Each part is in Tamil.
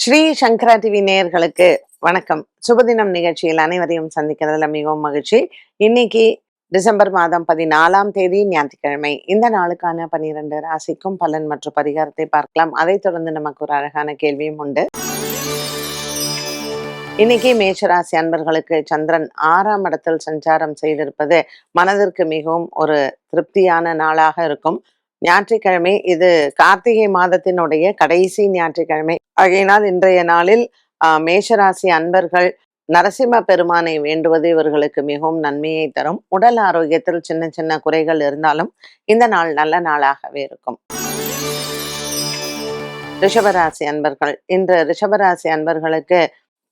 ஸ்ரீ சங்கரா டிவி நேயர்களுக்கு வணக்கம். சுபதினம் நிகழ்ச்சியில் அனைவரையும் சந்திக்கிறதுல மிகவும் மகிழ்ச்சி. இன்னைக்கு டிசம்பர் மாதம் 14ஆம் தேதி ஞாயிற்றுக்கிழமை. இந்த நாளுக்கான 12 ராசிக்கும் பலன் மற்றும் பரிகாரத்தை பார்க்கலாம். அதைத் தொடர்ந்து நமக்கு ஒரு அழகான கேள்வியும் உண்டு. இன்னைக்கு மேஷராசி அன்பர்களுக்கு சந்திரன் 6ஆம் இடத்தில் சஞ்சாரம் செய்திருப்பது மனதிற்கு மிகவும் ஒரு திருப்தியான நாளாக இருக்கும். ஞாயிற்றுக்கிழமை இது கார்த்திகை மாதத்தினுடைய கடைசி ஞாயிற்றுக்கிழமை. ஆகையினால் இன்றைய நாளில் மேஷராசி அன்பர்கள் நரசிம்ம பெருமானை வேண்டுவது இவர்களுக்கு மிகவும் நன்மையை தரும். உடல் ஆரோக்கியத்தில் சின்ன சின்ன குறைகள் இருந்தாலும் இந்த நாள் நல்ல நாளாகவே இருக்கும். ரிஷபராசி அன்பர்கள், இன்று ரிஷபராசி அன்பர்களுக்கு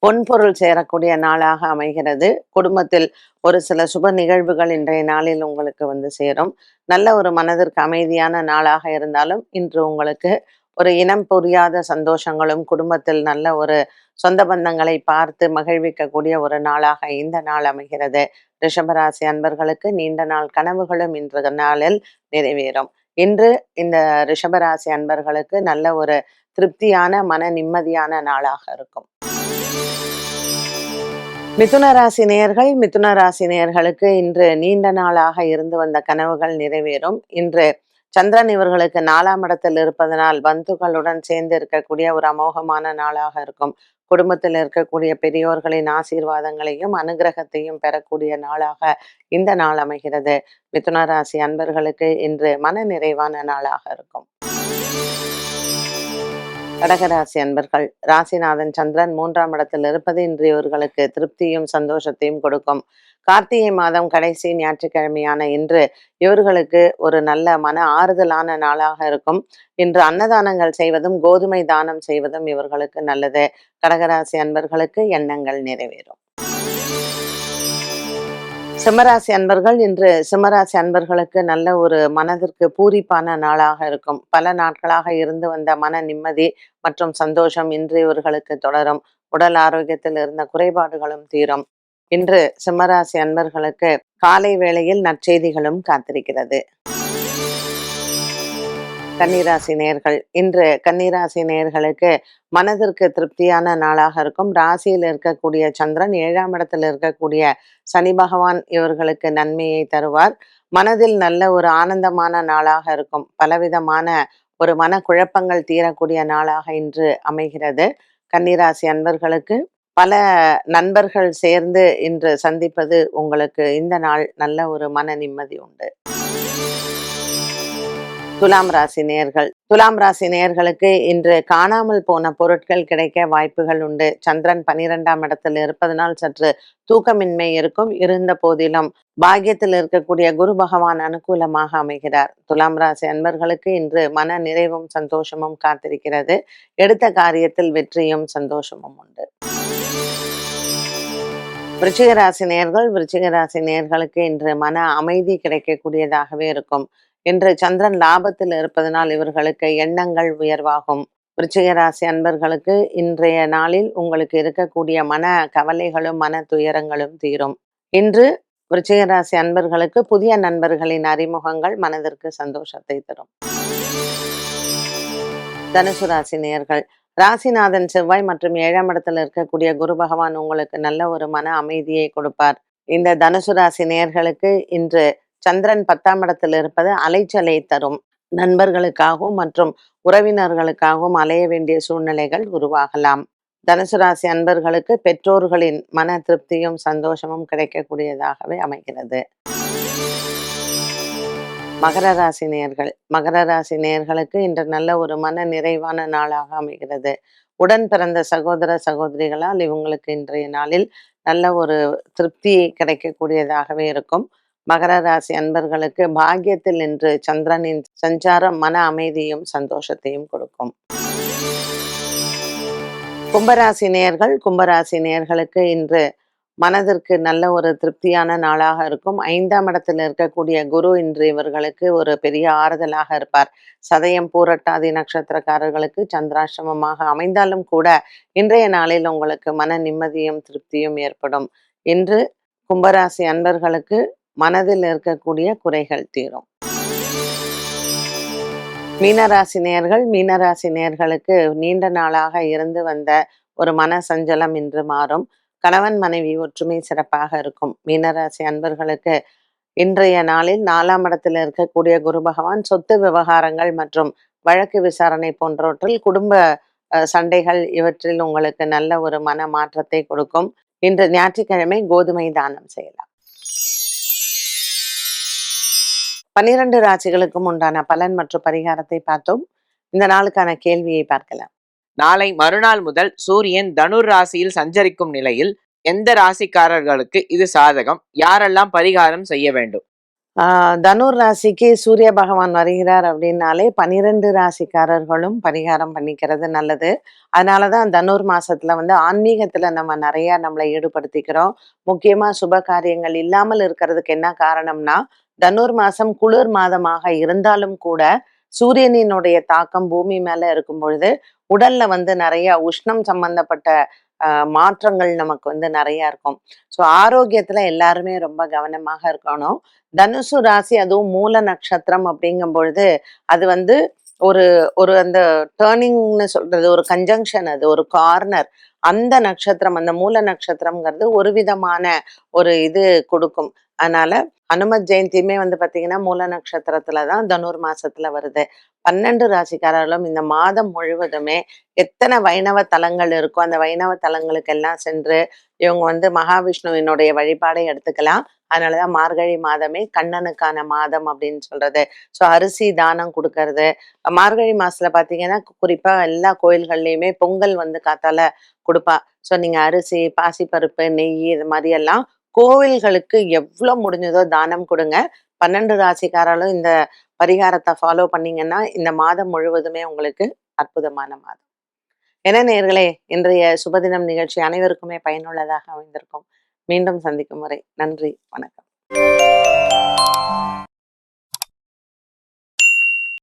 பொன்பொருள் சேரக்கூடிய நாளாக அமைகிறது. குடும்பத்தில் ஒரு சில சுப நிகழ்வுகள் இன்றைய நாளில் உங்களுக்கு சேரும். நல்ல ஒரு மனதிற்கு அமைதியான நாளாக இருந்தாலும் இன்று உங்களுக்கு ஒரு இனம் புரியாத சந்தோஷங்களும், குடும்பத்தில் நல்ல ஒரு சொந்த பந்தங்களை பார்த்து மகிழ்விக்கக்கூடிய ஒரு நாளாக இந்த நாள் அமைகிறது. ரிஷபராசி அன்பர்களுக்கு நீண்ட நாள் கனவுகளும் இன்று நாளில் நிறைவேறும். இன்று இந்த ரிஷபராசி அன்பர்களுக்கு நல்ல ஒரு திருப்தியான மன நிம்மதியான நாளாக இருக்கும். மிதுன ராசி நேயர்களுக்கு இன்று நீண்ட நாளாக இருந்து வந்த கனவுகள் நிறைவேறும். இன்று சந்திரன் இவர்களுக்கு 4ஆம் இடத்தில் இருப்பதனால் பந்துக்களுடன் சேர்ந்து இருக்கக்கூடிய ஒரு அமோகமான நாளாக இருக்கும். குடும்பத்தில் இருக்கக்கூடிய பெரியோர்களின் ஆசீர்வாதங்களையும் அனுகிரகத்தையும் பெறக்கூடிய நாளாக இந்த நாள் அமைகிறது. மிதுன ராசி அன்பர்களுக்கு இன்று மன நிறைவான நாளாக இருக்கும். கடகராசி அன்பர்கள், ராசிநாதன் சந்திரன் 3ஆம் இடத்தில் இருப்பது இன்று இவர்களுக்கு திருப்தியும் சந்தோஷத்தையும் கொடுக்கும். கார்த்திகை மாதம் கடைசி ஞாயிற்றுக்கிழமையான இன்று இவர்களுக்கு ஒரு நல்ல மன ஆறுதலான நாளாக இருக்கும். இன்று அன்னதானங்கள் செய்வதும் கோதுமை தானம் செய்வதும் இவர்களுக்கு நல்லது. கடகராசி அன்பர்களுக்கு எண்ணங்கள் நிறைவேறும். சிம்மராசி அன்பர்கள், இன்று சிம்மராசி அன்பர்களுக்கு நல்ல ஒரு மனதிற்கு பூரிப்பான நாளாக இருக்கும். பல நாட்களாக இருந்து வந்த மன நிம்மதி மற்றும் சந்தோஷம் இன்று இவர்களுக்கு தொடரும். உடல் ஆரோக்கியத்தில் இருந்த குறைபாடுகளும் தீரும். இன்று சிம்மராசி அன்பர்களுக்கு காலை வேளையில் நற்செய்திகளும் காத்திருக்கிறது. கன்னிராசி நேயர்கள், இன்று கன்னிராசி நேயர்களுக்கு மனதிற்கு திருப்தியான நாளாக இருக்கும். ராசியில் இருக்கக்கூடிய சந்திரன் 7ஆம் இடத்தில் இருக்கக்கூடிய சனி பகவான் இவர்களுக்கு நன்மையை தருவார். மனதில் நல்ல ஒரு ஆனந்தமான நாளாக இருக்கும். பலவிதமான ஒரு மன குழப்பங்கள் தீரக்கூடிய நாளாக இன்று அமைகிறது. கன்னிராசி அன்பர்களுக்கு பல நண்பர்கள் சேர்ந்து இன்று சந்திப்பது உங்களுக்கு இந்த நாள் நல்ல ஒரு மன நிம்மதி உண்டு. துலாம் ராசி நேயர்களுக்கு இன்று காணாமல் போன பொருட்கள் கிடைக்க வாய்ப்புகள் உண்டு. சந்திரன் 12ஆம் இடத்தில் இருப்பதனால் சற்று தூக்கமின்மை இருக்கும். இருந்த போதிலும் பாக்கியத்தில் இருக்கக்கூடிய குரு பகவான் அனுகூலமாக அமைகிறார். துலாம் ராசி அன்பர்களுக்கு இன்று மன நிறைவும் சந்தோஷமும் காத்திருக்கிறது. எடுத்த காரியத்தில் வெற்றியும் சந்தோஷமும் உண்டு. விருச்சிக ராசி நேயர்களுக்கு இன்று மன அமைதி கிடைக்கக்கூடியதாகவே இருக்கும். இன்று சந்திரன் லாபத்தில் இருப்பதனால் இவர்களுக்கு எண்ணங்கள் உயர்வாகும். விருச்சிக ராசி அன்பர்களுக்கு இன்றைய நாளில் உங்களுக்கு இருக்கக்கூடிய மன கவலைகளும் மன துயரங்களும் தீரும். இன்று விருச்சிக ராசி அன்பர்களுக்கு புதிய நண்பர்களின் அறிமுகங்கள் மனதிற்கு சந்தோஷத்தை தரும். தனுசு ராசி நேயர்கள், ராசிநாதன் செவ்வாய் மற்றும் 7ஆம் இடத்தில் இருக்கக்கூடிய குரு பகவான் உங்களுக்கு நல்ல ஒரு மன அமைதியை கொடுப்பார். இந்த தனுசு ராசி நேயர்களுக்கு இன்று சந்திரன் 10ஆம் இடத்தில் இருப்பது அலைச்சலை தரும். நண்பர்களுக்காகவும் மற்றும் உறவினர்களுக்காகவும் அலைய வேண்டிய சூழ்நிலைகள் உருவாகலாம். தனுசு ராசி அன்பர்களுக்கு பெற்றோர்களின் மன திருப்தியும் சந்தோஷமும் கிடைக்கக்கூடியதாகவே அமைகிறது. மகர ராசி நேயர்களுக்கு இன்று நல்ல ஒரு மன நிறைவான நாளாக அமைகிறது. உடன் பிறந்த சகோதர சகோதரிகளால் இவங்களுக்கு இன்றைய நாளில் நல்ல ஒரு திருப்தி கிடைக்கக்கூடியதாகவே இருக்கும். மகர ராசி அன்பர்களுக்கு பாக்கியத்தில் இன்று சந்திரனின் சஞ்சாரம் மன அமைதியும் சந்தோஷத்தையும் கொடுக்கும். கும்பராசி நேயர்களுக்கு இன்று மனதிற்கு நல்ல ஒரு திருப்தியான நாளாக இருக்கும். 5ஆம் இடத்தில் இருக்கக்கூடிய குரு இன்று இவர்களுக்கு ஒரு பெரிய ஆறுதலாக இருப்பார். சதயம் பூரட்டாதி நட்சத்திரக்காரர்களுக்கு சந்திராசிரமமாக அமைந்தாலும் கூட இன்றைய நாளில் உங்களுக்கு மன நிம்மதியும் திருப்தியும் ஏற்படும். இன்று கும்பராசி அன்பர்களுக்கு மனதில் இருக்கக்கூடிய குறைகள் தீரும். மீனராசி நேயர்கள், மீனராசி நேயர்களுக்கு நீண்ட நாளாக இருந்து வந்த ஒரு மன சஞ்சலம் இன்று மாறும். கணவன் மனைவி ஒற்றுமை சிறப்பாக இருக்கும். மீனராசி அன்பர்களுக்கு இன்றைய நாளில் 4ஆம் இடத்தில் இருக்கக்கூடிய குரு பகவான் சொத்து விவகாரங்கள் மற்றும் வழக்கு விசாரணை போன்றவற்றில் குடும்ப சண்டைகள் இவற்றில் உங்களுக்கு நல்ல ஒரு மன மாற்றத்தை கொடுக்கும். இன்று ஞாயிற்றுக்கிழமை கோதுமை தானம் செய்யலாம். 12 ராசிகளுக்கும் உண்டான பலன் மற்றும் பரிகாரத்தை பார்த்தோம். இந்த நாளுக்கான கேள்வியை பார்க்கலாம். நாளை மறுநாள் முதல் சூரியன் தனுர் ராசியில் சஞ்சரிக்கும் நிலையில் எந்த ராசிக்காரர்களுக்கு இது சாதகம்? யாரெல்லாம் பரிகாரம் செய்ய வேண்டும்? தனுர் ராசிக்கு சூரிய பகவான் வருகிறார் அப்படின்னாலே 12 ராசிக்காரர்களும் பரிகாரம் பண்ணிக்கிறது நல்லது. அதனாலதான் தனுர் மாசத்துல வந்து ஆன்மீகத்துல நம்ம நிறைய நம்மளை ஈடுபடுத்திக்கிறோம். முக்கியமா சுப காரியங்கள் இல்லாமல் இருக்கிறதுக்கு என்ன காரணம்னா, தனுர் மாசம் குளிர் மாதமாக இருந்தாலும் கூட சூரியனினுடைய தாக்கம் பூமி மேல இருக்கும் பொழுது உடல்ல வந்து நிறைய உஷ்ணம் சம்பந்தப்பட்ட மாற்றங்கள் நமக்கு வந்து நிறைய இருக்கும். ஸோ ஆரோக்கியத்துல எல்லாருமே ரொம்ப கவனமாக இருக்கணும். தனுசு ராசி அதுவும் மூல நட்சத்திரம் அப்படிங்கும் பொழுது அது வந்து ஒரு ஒரு அந்த டேர்னிங்னு சொல்றது ஒரு கன்ஜங்ஷன், அது ஒரு கார்னர். அந்த நட்சத்திரம், அந்த மூல நட்சத்திரம்ங்கிறது ஒரு விதமான ஒரு இது கொடுக்கும். அதனால அனுமத் ஜெயந்தியுமே வந்து பாத்தீங்கன்னா மூல நட்சத்திரத்துலதான் தனுர் மாசத்துல வருது. 12 ராசிக்காரர்களும் இந்த மாதம் முழுவதுமே எத்தனை வைணவ தலங்கள் இருக்கோ அந்த வைணவ தலங்களுக்கு எல்லாம் சென்று இவங்க வந்து மகாவிஷ்ணுவினுடைய வழிபாடை எடுத்துக்கலாம். அதனாலதான் மார்கழி மாதமே கண்ணனுக்கான மாதம் அப்படின்னு சொல்றது. ஸோ அரிசி தானம் கொடுக்கறது. மார்கழி மாசத்துல பாத்தீங்கன்னா குறிப்பா எல்லா கோயில்கள்லயுமே பொங்கல் வந்து காத்தால கொடுப்பா. ஸோ நீங்க அரிசி, பாசிப்பருப்பு, நெய் இது மாதிரி எல்லாம் கோவில்களுக்கு எவ்வளவு முடிஞ்சதோ தானம் கொடுங்க. 12 ராசிக்காரர்களும் இந்த பரிகாரத்தை ஃபாலோ பண்ணீங்கன்னா இந்த மாதம் முழுவதுமே உங்களுக்கு அற்புதமான மாதம். என்ன நேயர்களே, இன்றைய சுபதினம் நிகழ்ச்சி அனைவருக்குமே பயனுள்ளதாக அமைந்திருக்கும். மீண்டும் சந்திக்கும் வரை நன்றி, வணக்கம்.